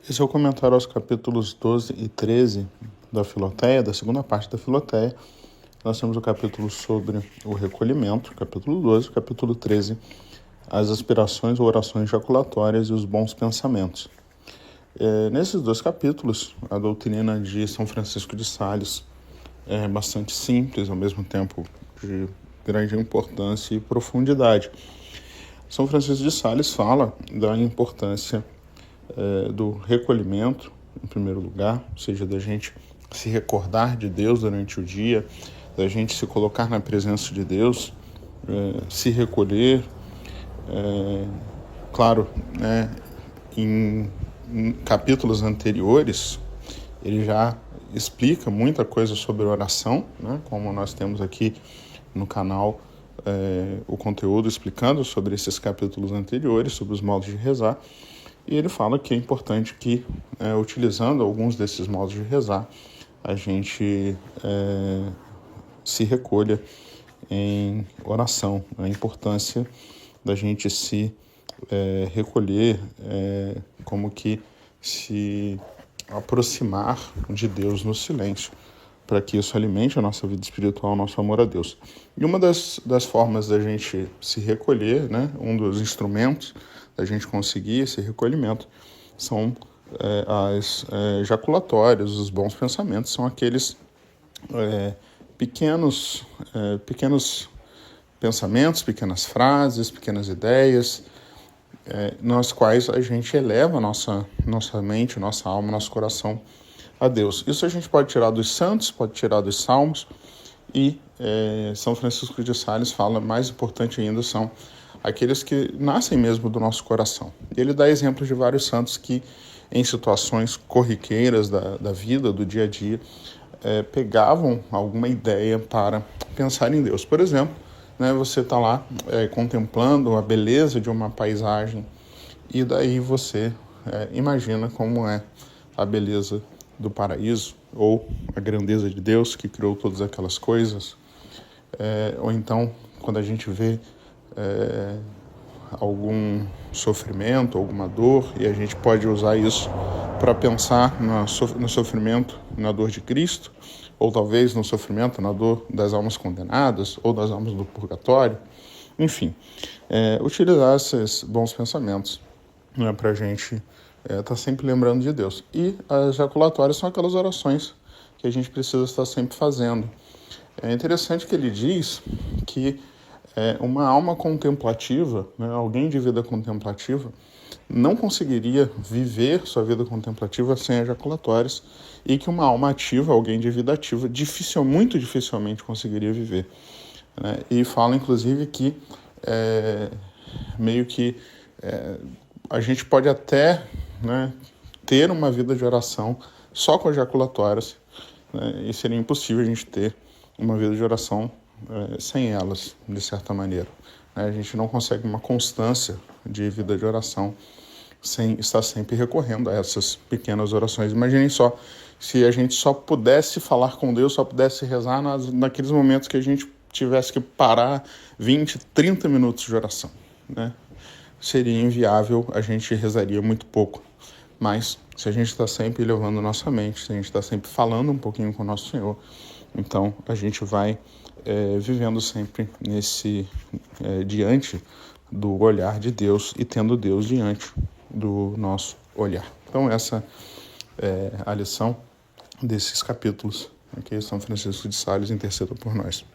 Esse é o comentário aos capítulos 12 e 13 da Filoteia, da segunda parte da Filoteia. Nós temos o capítulo sobre o recolhimento, capítulo 12, capítulo 13, as aspirações ou orações jaculatórias e os bons pensamentos. Nesses dois capítulos, a doutrina de São Francisco de Sales é bastante simples, ao mesmo tempo de grande importância e profundidade. São Francisco de Sales fala da importância do recolhimento, em primeiro lugar, ou seja, da gente se recordar de Deus durante o dia, da gente se colocar na presença de Deus, se recolher, claro, né, em capítulos anteriores, ele já explica muita coisa sobre oração, né, como nós temos aqui no canal o conteúdo explicando sobre esses capítulos anteriores, sobre os modos de rezar. E ele fala que é importante que, utilizando alguns desses modos de rezar, a gente se recolha em oração. A importância da gente se recolher, como que se aproximar de Deus no silêncio, para que isso alimente a nossa vida espiritual, o nosso amor a Deus. E uma das formas da gente se recolher, né, um dos instrumentos da gente conseguir esse recolhimento são as jaculatórias, os bons pensamentos, são aqueles pequenos pensamentos, pequenas frases, pequenas ideias, nas quais a gente eleva a nossa mente, nossa alma, nosso coração a Deus. Isso a gente pode tirar dos santos, pode tirar dos salmos, e São Francisco de Sales fala, mais importante ainda, são aqueles que nascem mesmo do nosso coração. Ele dá exemplos de vários santos que, em situações corriqueiras da vida, do dia a dia, pegavam alguma ideia para pensar em Deus. Por exemplo, né, você está lá contemplando a beleza de uma paisagem e daí você imagina como é a beleza do paraíso ou a grandeza de Deus que criou todas aquelas coisas. Ou então, quando a gente vê algum sofrimento, alguma dor, e a gente pode usar isso para pensar no sofrimento, na dor de Cristo, ou talvez no sofrimento, na dor das almas condenadas, ou das almas do purgatório. Enfim, utilizar esses bons pensamentos, né, para a gente estar sempre lembrando de Deus. E as jaculatórias são aquelas orações que a gente precisa estar sempre fazendo. É interessante que ele diz que uma alma contemplativa, né, alguém de vida contemplativa, não conseguiria viver sua vida contemplativa sem ejaculatórias, e que uma alma ativa, alguém de vida ativa, muito dificilmente conseguiria viver. Né? E fala, inclusive, que meio que a gente pode até, né, ter uma vida de oração só com ejaculatórias, né, e seria impossível a gente ter uma vida de oração sem elas, de certa maneira. A gente não consegue uma constância de vida de oração sem estar sempre recorrendo a essas pequenas orações. Imaginem só, se a gente só pudesse falar com Deus, só pudesse rezar naqueles momentos que a gente tivesse que parar 20, 30 minutos de oração, né? Seria inviável, a gente rezaria muito pouco. Mas se a gente está sempre elevando nossa mente, se a gente está sempre falando um pouquinho com o nosso Senhor, então a gente vai vivendo sempre diante do olhar de Deus e tendo Deus diante do nosso olhar. Então essa é a lição desses capítulos que São Francisco de Sales interceda por nós.